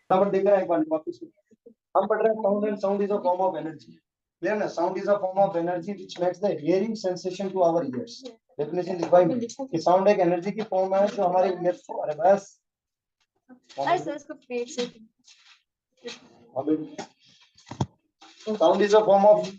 बराबर देख रहे हैं एक बार वापस हम पढ़ रहे हैं sound and sound is a form of energy clear ना sound is a form of energy which makes the hearing sensation to our ears definition लिखवाई कि साउंड एक एनर्जी की फॉर्म है जो हमारे ईयर्स को अरे बस अरे सर इसको पेट से sound is a form of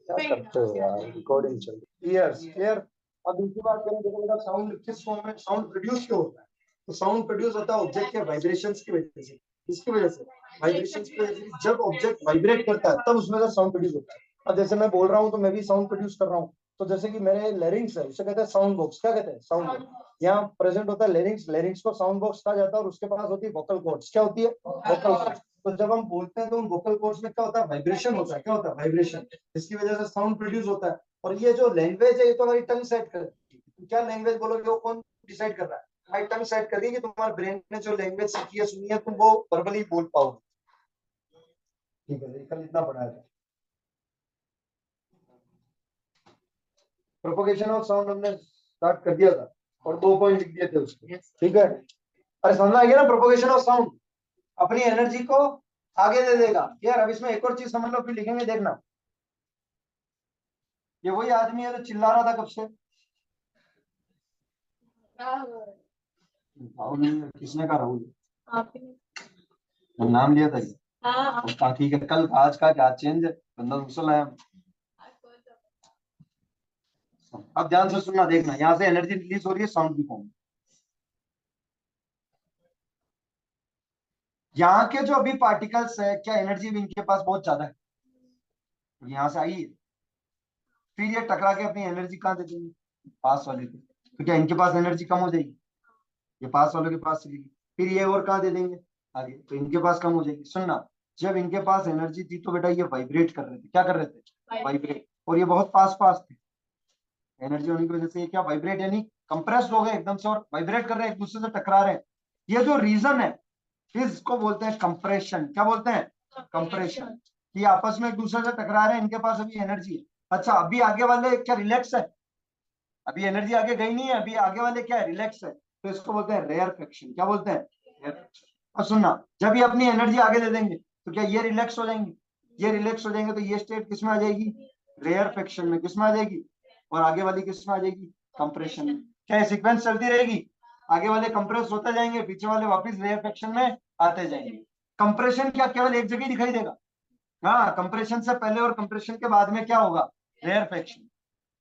क्या करते हो यार रिकॉर्डिंग चल रही है यस क्लियर अब दूसरी बात करें देखो बेटा साउंड किस फॉर्म में साउंड प्रोड्यूस क्यों होता है तो साउंड प्रोड्यूस होता है ऑब्जेक्ट के वाइब्रेशंस की वजह से किसकी वजह से वाइब्रेशंस की वजह से जब ऑब्जेक्ट वाइब्रेट करता है तब उसमें से साउंड प्रोड्यूस होता है अब जैसे मैं बोल रहा हूँ तो मैं भी साउंड प्रोड्यूस कर रहा हूँ तो जैसे कि मेरे लेरिंग्स है उसे कहते हैं साउंड बॉक्स क्या कहते हैं साउंड बॉक्स यहाँ प्रेजेंट होता है लेरिंग्स लेरिंग्स को साउंड बॉक्स कहा जाता है और उसके पास होती है वोकल कॉर्ड्स क्या होती है वोकल कॉर्ड्स तो जब हम बोलते हैं तो उन वोकल कॉर्ड्स में क्या होता है वाइब्रेशन होता है क्या होता है वाइब्रेशन इसकी वजह से साउंड प्रोड्यूस होता है और ये जो लैंग्वेज है ये तो हमारी टंग सेट करती है क्या लैंग्वेज बोलोगे वो कौन डिसाइड कर रहा है हमारी टंग सेट कर रही है कि तुम्हारे ब्रेन ने जो लैंग्वेज सीखी है सुनी है तुम वो वर्बली बोल पाओगे ठीक है कल इतना पढ़ा है प्रोपोगेशन ऑफ साउंड हमने स्टार्ट कर दिया था और 2 पॉइंट लिख दिए थे उसके ठीक है अरे समझ आ गया ना प्रोपोगेशन ऑफ साउंड अपनी एनर्जी को आगे दे देगा यार अब इसमें एक और चीज समझ लो फिर लिखेंगे देखना ये वही आदमी है जो चिल्ला रहा था कब से राहुल किसने कहा राहुल नाम लिया था हाँ ठीक है कल आज का क्या चेंज है बंदा दूसरा लाया अब ध्यान से सुनना देखना यहाँ से एनर्जी रिलीज हो रही है साउंड की फॉर्म में यहाँ के जो अभी पार्टिकल्स है क्या एनर्जी भी इनके पास बहुत ज्यादा है यहाँ से आई है फिर ये टकरा के अपनी एनर्जी कहाँ दे देंगे पास वाले को तो क्या इनके पास एनर्जी कम हो जाएगी ये पास वालों के पास चलेगी फिर ये और कहाँ दे देंगे आगे तो इनके पास कम हो जाएगी सुनना जब इनके पास एनर्जी थी तो बेटा ये वाइब्रेट कर रहे थे क्या कर रहे थे वाइब्रेट और ये बहुत पास पास थे एनर्जी होने की वजह से ये क्या वाइब्रेट यानी कंप्रेस हो गए एकदम से और वाइब्रेट कर रहे हैं एक दूसरे से टकरा रहे हैं ये जो रीजन है इसको बोलते हैं कंप्रेशन क्या बोलते हैं कंप्रेशन ये आपस में एक दूसरे से टकरा रहे हैं इनके पास अभी एनर्जी है अच्छा अभी आगे वाले क्या रिलैक्स है अभी एनर्जी आगे गई नहीं है अभी आगे वाले क्या है रिलैक्स है तो इसको बोलते हैं रेयर फ्रैक्शन क्या बोलते हैं रेयर फ्रैक्शन अब सुनना जब ये अपनी एनर्जी आगे दे देंगे तो क्या ये रिलैक्स हो जाएंगे ये रिलैक्स हो जाएंगे तो ये स्टेट किस में आ जाएगी रेयर फ्रैक्शन में किस में आ जाएगी और आगे वाली किस में आ जाएगी कंप्रेशन में क्या सीक्वेंस चलती रहेगी आगे वाले कंप्रेस होते जाएंगे पीछे वाले वापस रेयर फ्रैक्शन में आते जाएंगे कंप्रेशन क्या केवल एक जगह दिखाई देगा हाँ कंप्रेशन से पहले और कंप्रेशन के बाद में क्या होगा रेयर फ्रैक्शन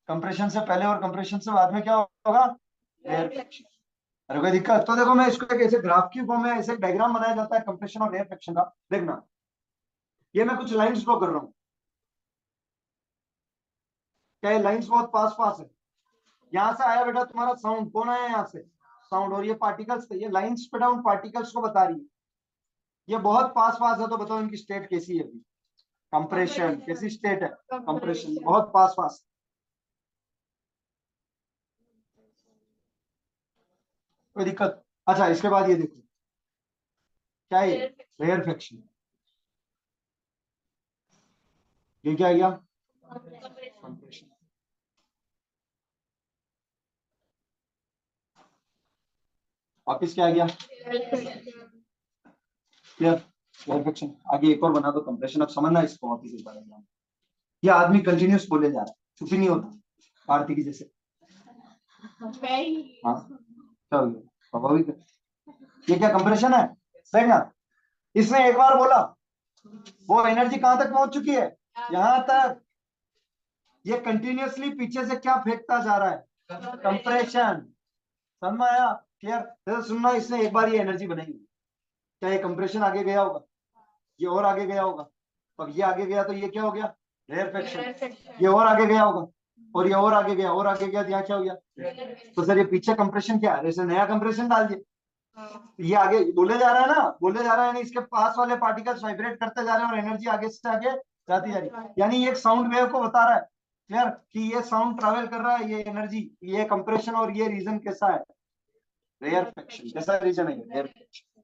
कंप्रेशन से पहले और कंप्रेशन से बाद में क्या होगा रेयर फ्रैक्शन अरे कोई दिक्कत तो देखो मैं इसको एक ऐसे ग्राफ की फॉर्म में ऐसे डायग्राम बनाया जाता है कंप्रेशन और रेयर फ्रैक्शन का देखना ये मैं कुछ लाइंस ड्रॉ कर रहा हूँ क्या ये लाइंस बहुत पास पास है यहाँ से आया बेटा तुम्हारा साउंड कौन आया यहाँ से साउंड और ये पार्टिकल्स थे ये लाइंस बेटा उन पार्टिकल्स को बता रही है ये बहुत पास पास है तो बताओ इनकी स्टेट कैसी है अभी कंप्रेशन कैसी स्टेट है कंप्रेशन बहुत पास पास कोई दिक्कत अच्छा इसके बाद ये देखो क्या है रेयर फ्रैक्शन ये क्या गया कंप्रेशन वापिस क्या आ गया क्लियर रेयर फ्रैक्शन आगे एक और बना दो कंप्रेशन अब समझना इसको वापिस एक बार ये आदमी कंटिन्यूस बोले जा रहा है चुप ही नहीं होता आरती की जैसे हाँ क्या हो गया स्वाभाविक है ये क्या कंप्रेशन है देखना इसने एक बार बोला वो एनर्जी कहां तक पहुंच चुकी है यहां तक ये कंटिन्यूअसली पीछे से क्या फेंकता जा रहा है कंप्रेशन समझ में आया क्लियर सुनना इसने एक बार ये एनर्जी बनाई क्या ये कंप्रेशन आगे गया होगा ये और आगे गया होगा अब ये आगे गया तो ये क्या हो गया रेयर फ्रैक्शन ये और आगे गया होगा और ये और आगे गया और आगे गया तो यहाँ क्या हो गया तो सर ये पीछे कंप्रेशन क्या है जैसे नया कंप्रेशन डाल दिया ये आगे बोले जा रहा है ना बोले जा रहा है इसके पास वाले पार्टिकल्स वाइब्रेट करते जा रहे हैं और एनर्जी आगे से आगे जाती जा रही है यानी ये एक साउंड वेव को बता रहा है क्लियर कि ये साउंड ट्रैवल कर रहा है ये एनर्जी ये कंप्रेशन और ये रीजन कैसा है रेयर फ्रैक्शन कैसा रीजन है रेयर फ्रैक्शन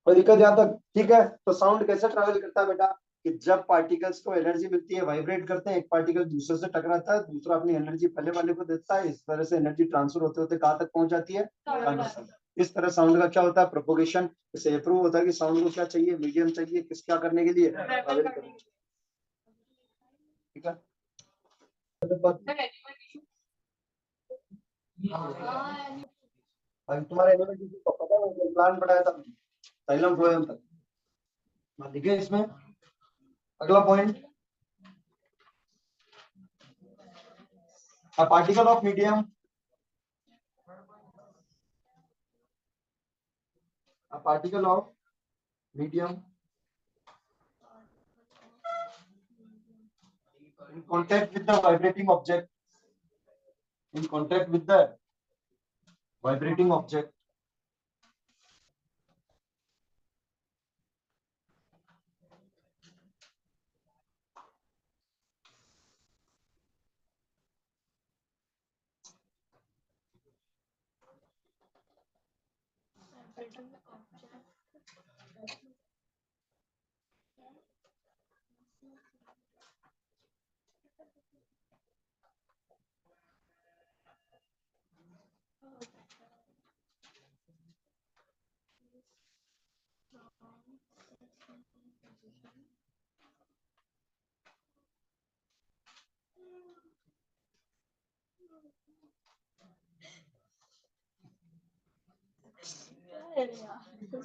कोई दिक्कत यहाँ तक ठीक है तो साउंड कैसे ट्रैवल करता है बेटा कि जब पार्टिकल्स को एनर्जी मिलती है वाइब्रेट करते हैं एक पार्टिकल दूसरे से टकराता है दूसरा अपनी एनर्जी पहले वाले को देता है इस तरह से एनर्जी ट्रांसफर होते होते कहाँ तक पहुंच जाती है इस तरह साउंड का क्या होता है, प्रोपोगेशन से प्रूव होता है कि साउंड को क्या चाहिए, मीडियम चाहिए, किस क्या करने के लिए, ट्रैवल करने के लिए। ठीक है, अभी तुम्हारे एलिमेंट को पता है, प्लान बनाया था साइलम फ्लोएम तक, लिखे इसमें। अगला point, a particle of medium, a particle of medium in contact with the vibrating object, in contact with the vibrating object,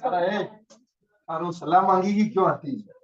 अरे अरे सलाह मांगी कि क्यों आती है?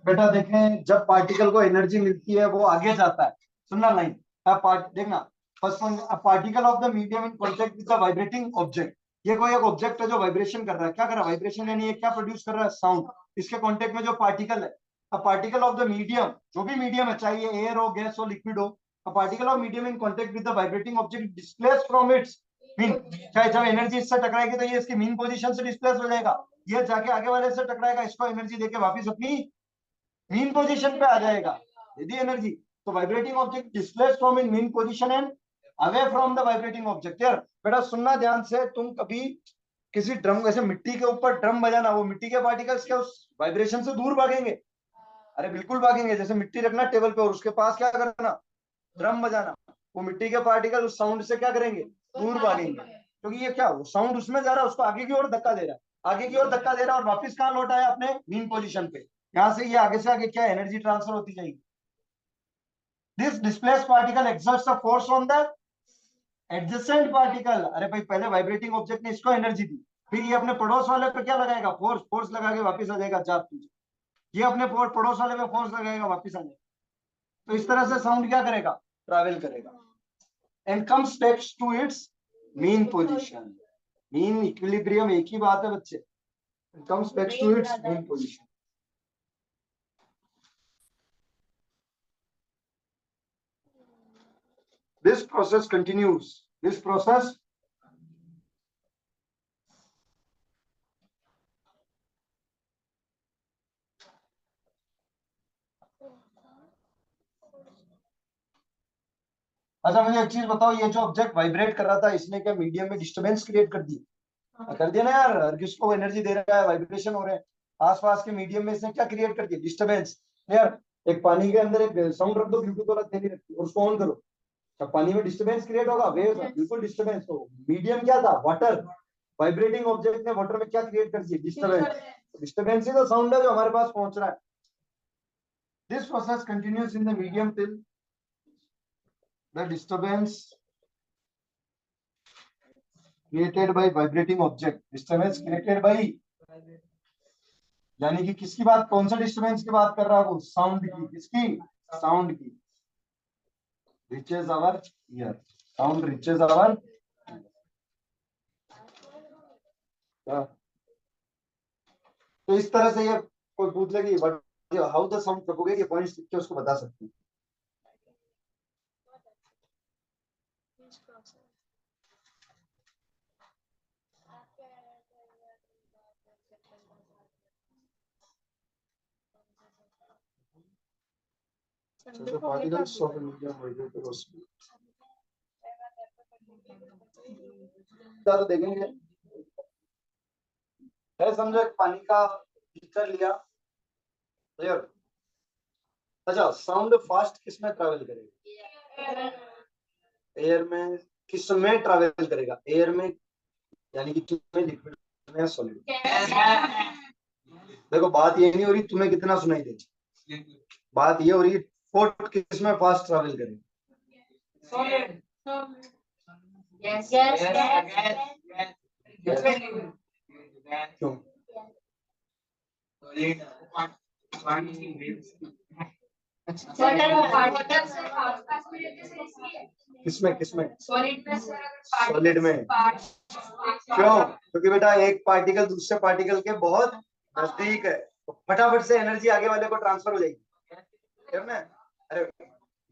बेटा देखें, जब पार्टिकल को एनर्जी मिलती है वो आगे जाता है, सुनना लाइन, देखना first one, particle of the medium in contact with the vibrating object. ये कोई एक ऑब्जेक्ट है जो वाइब्रेशन कर रहा है, क्या कर रहा है, वाइब्रेशन, यानी ये क्या प्रोड्यूस कर रहा है, साउंड। इसके कॉन्टेक्ट में जो पार्टिकल है, a particle of the medium, जो भी मीडियम है, चाहे एयर हो, गैस हो, लिक्विड हो, a particle of medium in contact with the vibrating object displace from its mean, चाहे जब एनर्जी इससे टकराएगी तो ये इसकी मीन पोजीशन से डिस्प्लेस हो जाएगा, ये जाके आगे वाले से टकराएगा, इसको एनर्जी देके वापस अपनी मीन पोजीशन पे आ जाएगा, यदि एनर्जी। तो vibrating object displace from in mean position and away from the vibrating object. यार बेटा सुनना ध्यान से, तुम कभी किसी ड्रम, जैसे मिट्टी के ऊपर ड्रम बजाना, वो मिट्टी के पार्टिकल्स क्या उस वाइब्रेशन से दूर भागेंगे? अरे बिल्कुल भागेंगे। जैसे मिट्टी रखना टेबल पे और उसके पास क्या करना, ड्रम बजाना, वो मिट्टी के पार्टिकल उस साउंड से क्या करेंगे, दूर भागेंगे, क्योंकि ये क्या, वो साउंड उसमें जा रहा है, उसको आगे की ओर धक्का दे रहा है, आगे की ओर धक्का दे रहा है, और वापस कहाँ लौट आया, अपने मीन पोजीशन पे। यहां से ये आगे से आगे क्या एनर्जी ट्रांसफर होती जाएगी। This displaced particle exerts a force on the adjacent particle. अरे भाई, पहले वाइब्रेटिंग ऑब्जेक्ट ने इसको एनर्जी दी, फिर ये अपने पड़ोस वाले पे क्या लगाएगा, फोर्स, फोर्स लगा के वापस आ जाएगा, जा तुझे, ये अपने पड़ोस वाले पे फोर्स लगाएगा, वापस आ जाएगा। तो इस तरह से साउंड क्या करेगा, ट्रैवल करेगा and comes back to its mean position. Mean equilibrium एक ही बात है बच्चे, comes back to its mean position. This process continues. This process अच्छा मुझे एक चीज बताओ, ये जो ऑब्जेक्ट वाइब्रेट कर रहा था, इसने क्या मीडियम में डिस्टरबेंस क्रिएट कर दी? कर दिया ना यार, हर किसको एनर्जी दे रहा है, वाइब्रेशन हो रहे हैं, आसपास के मीडियम में इसने क्या क्रिएट कर दिया, डिस्टरबेंस। यार एक पानी के अंदर एक साउंड रख दो, ब्लूटूथ वाला थैली रखी और उसको ऑन करो, अब पानी में डिस्टरबेंस क्रिएट होगा, वेव, बिल्कुल डिस्टरबेंस। तो मीडियम क्या था, वाटर, वाइब्रेटिंग ऑब्जेक्ट ने वाटर में क्या क्रिएट कर दिया, डिस्टरबेंस। डिस्टरबेंस ही तो साउंड है जो हमारे पास पहुंच रहा है। This process continuous in the medium till the disturbance created by vibrating object, disturbance created by, यानी कि किसकी बात, कौन सा डिस्टरबेंस की बात कर रहा है वो, साउंड की, किसकी, साउंड की, reaches our ear, sound reaches our ear। तो इस तरह से ये कोई पूछ ले कि हाउ द साउंड प्रोपोगेट, ये पॉइंट्स लिख के उसको बता सकते हैं। So particles of a medium velocity. देखेंगे है, समझो एक पानी का बीकर लिया, क्लियर। अच्छा, साउंड फास्ट किस में ट्रैवल करेगा? एयर में। किस में ट्रैवल करेगा? एयर में, यानी कि किसमें? लिक्विड में, सॉलिड। देखो बात ये नहीं हो रही तुम्हें कितना सुनाई दे, बात ये हो रही फोर्ट किस में फास्ट ट्रैवल करेगा? सॉलिड। Yes, yes, yes. क्यों? किसमें किसमें? सॉलिड में। क्यों? क्योंकि बेटा एक पार्टिकल दूसरे पार्टिकल के बहुत नजदीक है, तो फटाफट से एनर्जी आगे वाले को ट्रांसफर हो जाएगी ना। अरे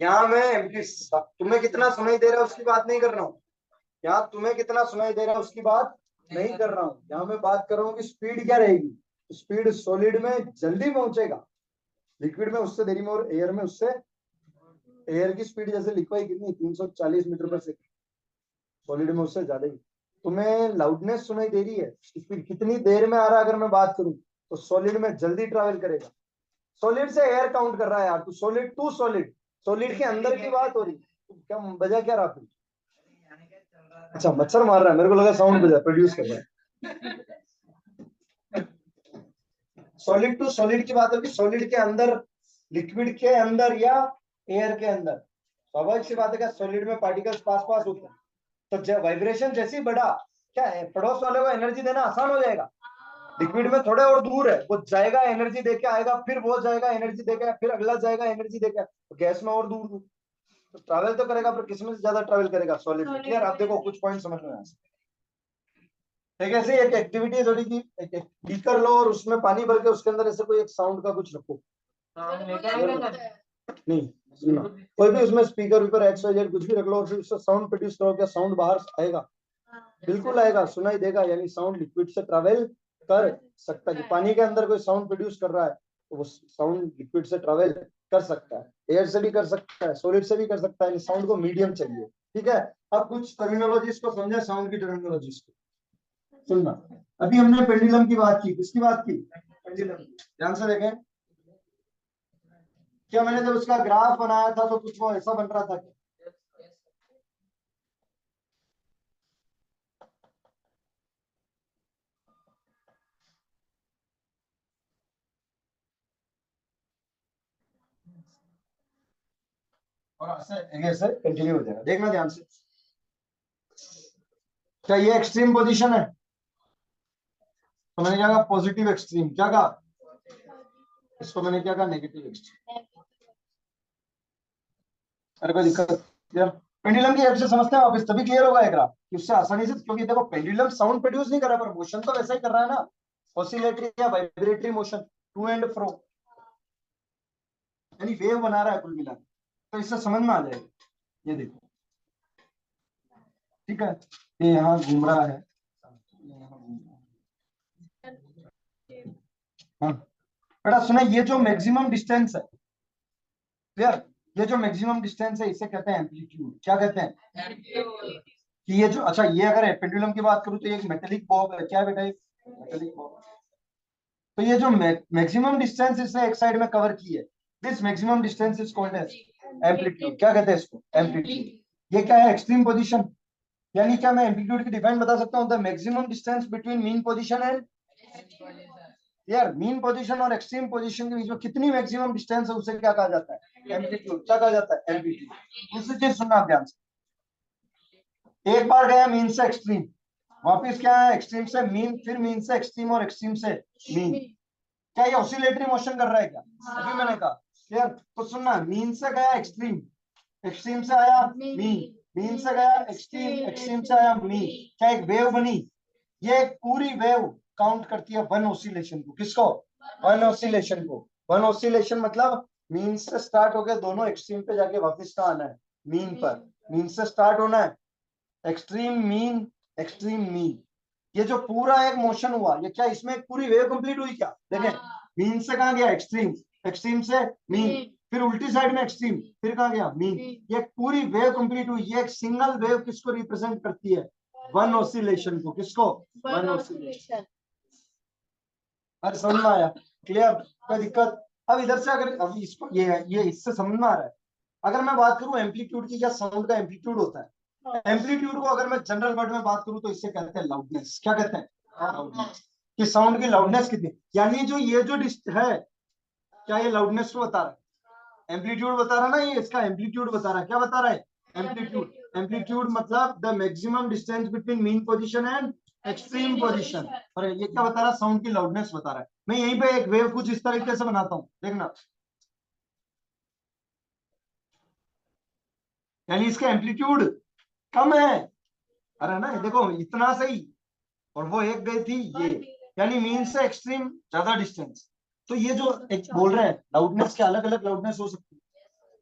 यहाँ मैं तुम्हें कितना सुनाई दे रहा है उसकी बात नहीं कर रहा हूँ, यहाँ तुम्हें कितना सुनाई दे रहा है उसकी बात नहीं कर रहा हूँ, यहाँ मैं बात कर रहा हूँ कि स्पीड क्या रहेगी। स्पीड सॉलिड में जल्दी पहुंचेगा, लिक्विड में उससे देरी में, और एयर में उससे, एयर की स्पीड जैसे लिक्वाई कितनी 340 मीटर पर सेकंड, सॉलिड में उससे ज्यादा ही। तुम्हें लाउडनेस सुनाई दे रही है, स्पीड कितनी देर में आ रहा है अगर मैं बात करूं तो सॉलिड में जल्दी ट्रैवल करेगा। सॉलिड से एयर काउंट कर रहा है यार तू, सॉलिड टू सॉलिड, सॉलिड के अंदर की बात हो रही, क्या बजा क्या रहा फिर? अच्छा मच्छर मार रहा है, मेरे को लगा साउंड बजा प्रोड्यूस कर रहा है। सॉलिड टू सॉलिड की बात होगी, सॉलिड के अंदर, लिक्विड के अंदर या एयर के अंदर। स्वाभाविक सी बात है कि सॉलिड में पार्टिकल्स पास पास होते हैं, तो वाइब्रेशन जैसी बढ़ा, क्या है, पड़ोस वाले को एनर्जी देना आसान हो जाएगा। लिक्विड में थोड़े और दूर है, वो जाएगा एनर्जी देके आएगा, फिर वो जाएगा एनर्जी देके, फिर अगला जाएगा एनर्जी देके, तो गैस में और दूर दूर तो ट्रैवल तो करेगा, पर किसमें ज्यादा ट्रैवल करेगा? सॉलिड में। क्लियर? आप देखो कुछ पॉइंट समझ में आ सकते। एक ऐसी एक एक्टिविटी है थोड़ी की, एक बीकर लो और उसमें पानी भर के उसके अंदर ऐसे कोई एक साउंड का कुछ रखो, नहीं सुना, कोई भी उसमें स्पीकर ऊपर एक्स वाई जेड कुछ भी रख लो और फिर उससे साउंड प्रोड्यूस करो, क्या साउंड बाहर आएगा? बिल्कुल आएगा, सुनाई देगा, यानी साउंड लिक्विड से ट्रैवल कर सकता है। पानी के अंदर कोई साउंड प्रोड्यूस कर रहा है तो वो साउंड लिक्विड से ट्रैवल कर सकता है, एयर से भी कर सकता है, सॉलिड से भी कर सकता है, साउंड को मीडियम चाहिए। ठीक है, अब कुछ टर्मिनोलॉजीज को समझा, साउंड की टर्मिनोलॉजीज को सुनना। अभी हमने पेंडुलम की बात की, किसकी बात की? पेंडुलम। ध्यान से देखें, क्या मैंने जब उसका ग्राफ बनाया था तो कुछ वो ऐसा बन रहा था? और ऐसे कंटिन्यू हो जाएगा, देखना ध्यान से। क्या ये एक्सट्रीम पोजीशन है? तो मैंने क्या कहा? Positive extreme. क्या कहा? इसको मैंने क्या कहा? Negative extreme. अरे कोई दिक्कत यार, पेंडुलम की हेल्प से समझते हैं वापस, तभी क्लियर होगा ग्राफ कि उससे आसानी से, क्योंकि देखो पेंडुलम साउंड प्रोड्यूस नहीं कर रहा पर मोशन तो वैसा ही कर रहा है ना, ऑसिलेटरी या vibratory motion, to and fro, यानी वेव बना रहा है कुल मिला, तो इससे समझ में आ जाएगा। ये देखो, ठीक है, ये यहाँ घूम रहा है, हाँ बेटा सुना, ये जो मैक्सिमम डिस्टेंस है, क्लियर, ये जो मैक्सिमम डिस्टेंस है इसे कहते हैं एम्पलीट्यूड। क्या कहते हैं? कि ये जो, अच्छा ये अगर पेंडुलम की बात करूं तो ये एक मेटेलिक बॉब है। क्या बेटा? Metallic Bob. तो ये जो मैक्सिमम डिस्टेंस इसने एक साइड में कवर की है, this maximum distance is called as amplitude. क्या कहते हैं इसको? एम्पलीट्यूड। ये क्या है? Extreme position. यानी क्या मैं एम्पलीट्यूड की डिफाइन बता सकता हूं? The maximum distance between mean position and, यार मीन पोजीशन और एक्सट्रीम पोजीशन के बीच में कितनी मैक्सिमम डिस्टेंस है उसे क्या कहा जाता है? एम्पलीट्यूड। क्या कहा जाता है? एम्पलीट्यूड। दूसरी चीज सुनना आप ध्यान से, एक बार गया मीन से एक्सट्रीम, वापिस क्या है? एक्सट्रीम से मीन, फिर मीन से एक्सट्रीम और एक्सट्रीम से मीन। क्या ये ऑसिलेटरी मोशन कर रहा है क्या? अभी मैंने कहा क्लियर। तो सुनना, मीन से गया एक्सट्रीम, एक्सट्रीम से आया मीन, मीन से गया एक्सट्रीम, एक्सट्रीम से आया मीन, क्या एक वेव बनी? ये एक पूरी वेव काउंट करती है वन ऑसिलेशन को। किसको? वन ऑसिलेशन को। वन ऑसिलेशन मतलब मीन से स्टार्ट होकर दोनों एक्सट्रीम पे जाके वापस कहाँ आना है? मीन पर। मीन से स्टार्ट होना है, एक्सट्रीम मीन, एक्सट्रीम मीन। ये जो पूरा एक मोशन हुआ, ये क्या इसमें एक पूरी वेव कंप्लीट हुई क्या? देखें, मीन से कहाँ गया? एक्सट्रीम, एक्सट्रीम से मीन, फिर उल्टी साइड में एक्सट्रीम, फिर कहाँ गया? मीन। ये पूरी वेव कंप्लीट हुई। ये एक सिंगल वेव किसको रिप्रेजेंट करती है? वन ऑसिलेशन को। किसको? One oscillation. अरे समझ में आया? क्लियर? कोई दिक्कत? अब इधर से अगर अब इसको ये इससे समझ में आ रहा है। अगर मैं बात करूं एम्पलीट्यूड की, क्या साउंड का एम्पलीट्यूड होता है? एम्पलीट्यूड को अगर मैं जनरल वर्ड में बात करूं तो इससे कहते हैं लाउडनेस। क्या कहते हैं? लाउडनेस। कि साउंड की लाउडनेस कितनी, यानी जो ये जो है, क्या ये लाउडनेस को बता रहा है? एम्पलीट्यूड बता रहा है ना, ये इसका एम्पलीट्यूड बता रहा है। क्या बता रहा है? एम्पलीट्यूड। एम्पलीट्यूड मतलब the maximum distance between mean position and extreme position. और ये क्या बता रहा है? साउंड की लाउडनेस बता रहा है। मैं यहीं पे एक वेव कुछ इस तरीके से बनाता हूं, देखना। यानी इसका एम्पलीट्यूड कम है। अरे ना देखो, इतना सही। और वो एक गई थी ये, यानी मीन से एक्सट्रीम ज्यादा डिस्टेंस। तो ये जो एक बोल रहे हैं लाउडनेस के अलग अलग लाउडनेस हो सकती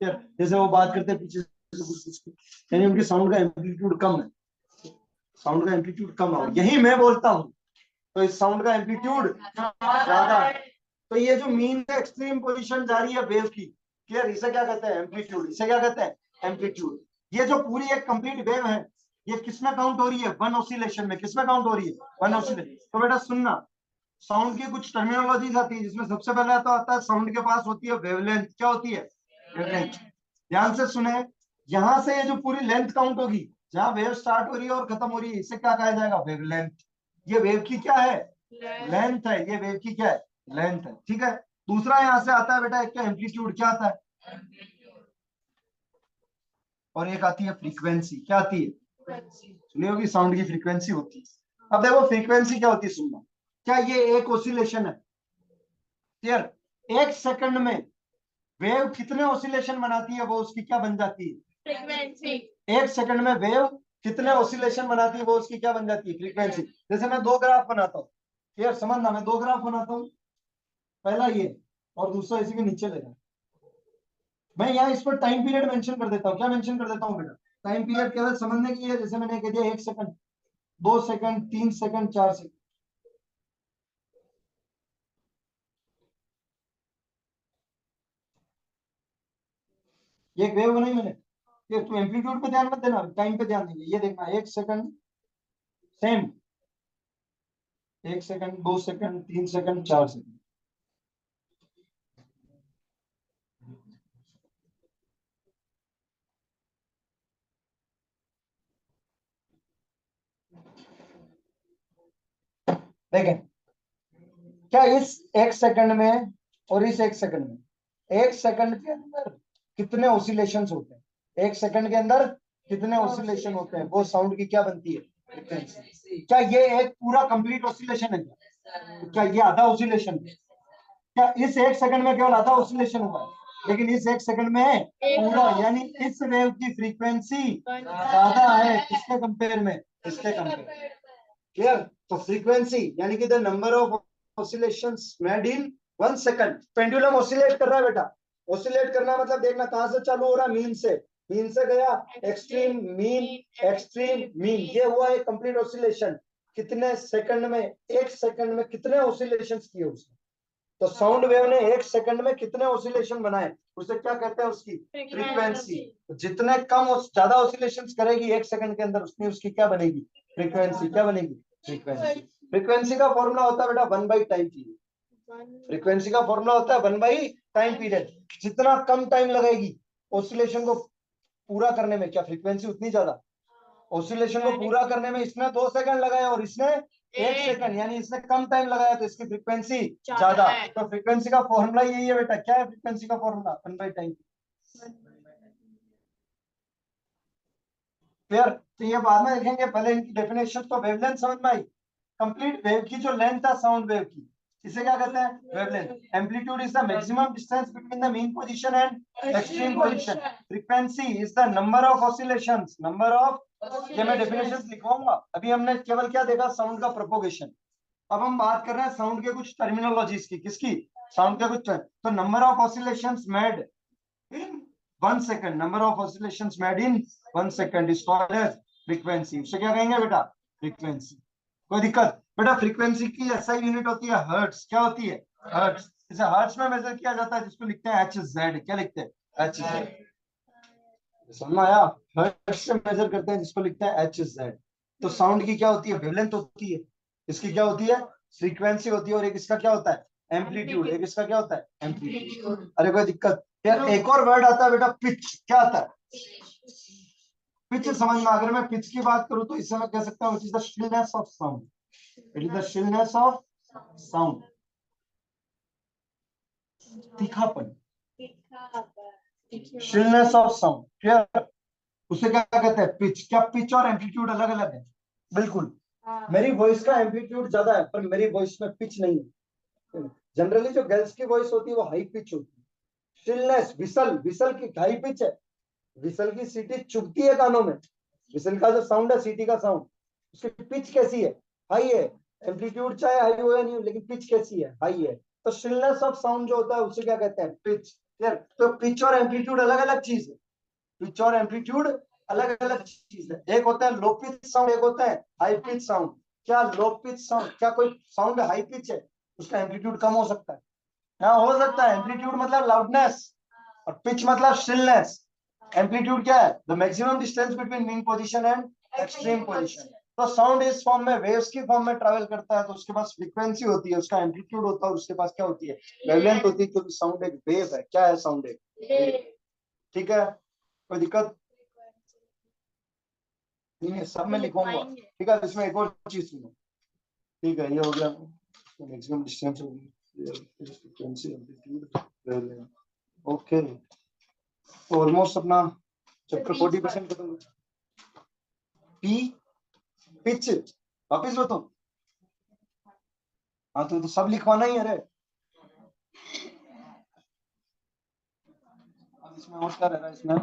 है। जैसे वो बात करते हैं पीछे से कुछ, यानी उनकी साउंड का एम्पलीट्यूड कम है। साउंड का एम्पलीट्यूड कम है, यही मैं बोलता हूँ। तो इस साउंड का एम्पलीट्यूड ज्यादा है। तो ये जो मीन से एक्सट्रीम पोजीशन जा रही है वेव की, क्लियर, इसे क्या कहते हैं? एम्पलीट्यूड। इसे क्या कहते हैं? एम्पलीट्यूड। ये जो पूरी एक कंप्लीट वेव है, ये किसमें काउंट हो रही है? वन ऑसिलेशन में। किसमें काउंट हो रही है? One oscillation. तो बेटा सुनना, साउंड की कुछ टर्मिनोलॉजीज आती है, जिसमें सबसे पहले तो आता है साउंड के पास होती है वेवलेंथ। क्या होती है? वेवलेंथ। ध्यान से सुने, यहां से ये जो पूरी लेंथ काउंट होगी, जहां वेव स्टार्ट हो रही है और खत्म हो रही है, इसे क्या कहा जाएगा? वेवलेंथ। ये वेव की क्या है? लेंथ है। ये वेव की क्या है? लेंथ है। ठीक है। दूसरा यहां से आता है बेटा एक क्या? एम्पलीट्यूड। क्या आता है? और एक आती है फ्रीक्वेंसी। क्या आती है? सुनी होगी, साउंड की फ्रीक्वेंसी होती है। अब देखो फ्रीक्वेंसी क्या होती है, सुनना। क्या ये एक ऑसिलेशन है? क्लियर? एक सेकंड में वेव कितने ऑसिलेशन बनाती है, वो उसकी क्या बन जाती है? फ्रीक्वेंसी। एक सेकंड में वेव कितने ऑसिलेशन बनाती है, वो उसकी क्या बन जाती है? फ्रीक्वेंसी। जैसे मैं दो ग्राफ बनाता हूँ, क्लियर, समझना, मैं दो ग्राफ बनाता हूँ, पहला ये और दूसरा इसी के नीचे लेना। मैं यहाँ इस पर टाइम पीरियड मेंशन कर देता हूँ। क्या मेंशन कर देता हूँ बेटा? टाइम पीरियड केवल समझने के लिए। जैसे मैंने कह दिया 1 सेकंड, 2 सेकंड, 3 सेकंड, 4 सेकंड। ये एक वेव बनाई मैंने। ये तू एम्पलीट्यूड पे ध्यान मत देना, टाइम पे ध्यान देंगे। ये देखना, 1 second same, 1 second, 2 second, 3 second, 4 second. देखें, क्या इस 1 सेकंड में और इस 1 सेकंड में, 1 सेकंड के अंदर कितने ऑसिलेशंस होते हैं? 1 सेकंड के अंदर कितने ऑसिलेशन होते हैं? वो साउंड की क्या बनती है? फ्रीक्वेंसी। क्या ये एक पूरा कंप्लीट ऑसिलेशन है? क्या ये आधा ऑसिलेशन है? क्या इस 1 सेकंड में केवल आधा ऑसिलेशन हुआ है? लेकिन इस 1 सेकंड में पूरा, यानी इस वेव की फ्रीक्वेंसी ज्यादा है। किसके कंपेयर में? इसके कंपेयर। क्लियर? तो फ्रीक्वेंसी यानी कि the number of oscillations made in 1 second. Pendulum oscillate कर रहा है बेटा। ऑसिलेट करना मतलब देखना कहां से चालू हो रहा है? मीन से। मीन से गया एक्सट्रीम मीन, एक्सट्रीम मीन, ये हुआ एक कंप्लीट ऑसिलेशन। कितने सेकंड में? 1 सेकंड में कितने ऑसिलेशंस किए उसने? तो साउंड वेव ने 1 सेकंड में कितने ऑसिलेशन बनाए, उसे क्या कहते हैं? उसकी फ्रीक्वेंसी। जितने कम ज्यादा ऑसिलेशन करेगी 1 सेकंड के अंदर, उसमें उसकी क्या बनेगी? फ्रीक्वेंसी। क्या बनेगी? फ्रीक्वेंसी। फ्रीक्वेंसी का फॉर्मूला होता है बेटा 1/टाइम पीरियड। फ्रीक्वेंसी का फॉर्मूला होता है 1/टाइम पीरियड। जितना कम टाइम लगेगी ऑसिलेशन को पूरा करने में, क्या फ्रीक्वेंसी उतनी ज्यादा? ऑसिलेशन को पूरा करने में इसने 2 सेकंड लगाया और इसने 1 सेकंड, यानी इसने कम टाइम लगाया, तो इसकी फ्रीक्वेंसी ज्यादा। तो फ्रीक्वेंसी का फॉर्मूला यही है बेटा। क्या है फ्रीक्वेंसी का फॉर्मूला? 1/टाइम। क्लियर? तो ये बाद में देखेंगे, पहले इनकी डेफिनेशन। तो वेवलेंथ समझ में आई? कंप्लीट वेव की जो लेंथ है साउंड वेव की, इसे क्या कहते हैं? Wavelength. Amplitude is the maximum distance between the mean position and extreme position. Frequency is the number of oscillations, number of, ये मैं डेफिनेशन लिखवाऊंगा। अभी हमने केवल क्या देखा? साउंड का प्रोपोगेशन। अब हम बात कर रहे हैं साउंड के कुछ टर्मिनोलॉजीज की। किसकी? साउंड के कुछ। तो number of oscillations made in 1 second, number of oscillations made in 1 second is called as frequency, उसे क्या कहेंगे बेटा? फ्रीक्वेंसी। कोई दिक्कत? बेटा फ्रीक्वेंसी की एसआई यूनिट होती है हर्ट्स। क्या होती है? हर्ट्स। इसे हर्ट्स में मेजर किया जाता है, जिसको लिखते हैं HZ। क्या लिखते हैं? HZ। समझ में आया? हर्ट्ज से मेजर करते हैं, जिसको लिखते हैं HZ। तो साउंड की क्या होती है? वेवलेंथ होती है। इसकी क्या होती है? फ्रीक्वेंसी होती है। और एक इसका क्या होता है? एम्पलीट्यूड। एक इसका क्या होता है? एम्पलीट्यूड। अरे कोई दिक्कत? यार एक और वर्ड आता है बेटा, पिच। क्या आता है? पिच समझ में? अगर मैं पिच की बात करूं तो इससे मैं कह सकता हूँ it is the shrillness of sound. It is the shrillness of sound. तीखापन। Shrillness of sound. क्लियर? उसे क्या कहते हैं? पिच। क्या पिच और एम्पलीट्यूड अलग अलग है? बिल्कुल। मेरी वॉइस का एम्पलीट्यूड ज्यादा है, पर मेरी वॉइस में पिच नहीं है। जनरली जो गर्ल्स की वॉइस होती है वो हाई पिच होती है। शिलनेस, विसल, विसल की हाई पिच है। विसल की सीटी चुभती है कानों में। विसल का जो साउंड है, सीटी का साउंड, उसकी पिच कैसी है? हाई है। एम्पलीट्यूड चाहे हाई हो या नहीं हो, लेकिन पिच कैसी है? हाई है। तो शिलनेस ऑफ साउंड जो होता है उसे क्या कहते हैं? पिच। तो पिच और एम्पलीट्यूड अलग अलग चीज है। पिच और एम्पलीट्यूड अलग अलग चीज है। एक होता है लो पिच साउंड, एक होता है हाई पिच साउंड। क्या लो पिच साउंड, क्या कोई साउंड हाई पिच है, उसका एम्पलीट्यूड कम हो सकता है? हाँ हो सकता है। एम्पलीट्यूड मतलब लाउडनेस और पिच मतलब स्टिलनेस। एम्पलीट्यूड क्या है? The maximum distance between mean position and extreme position. तो साउंड इस फॉर्म में, वेव्स की फॉर्म में ट्रैवल करता है, तो उसके पास फ्रीक्वेंसी होती है, उसका एम्पलीट्यूड होता है, और उसके पास क्या होती है? वेवलेंथ होती है, क्योंकि साउंड एक वेव है। क्या है? साउंड एक वेव। ठीक है? कोई दिक्कत नहीं है? सब में लिखूंगा। ठीक है? इसमें एक और चीज सुनो। ठीक है, ये हो गया मैक्सिमम डिस्टेंस होगी, फ्रीक्वेंसी, एम्पलीट्यूड, वेवलेंथ। ओके, तो ऑलमोस्ट अपना चैप्टर 40% खत्म हो गया। P, pitch. वापिस लो तुम। हाँ तो सब लिखवाना ही है रे। अब इसमें और क्या रह रहा है इसमें?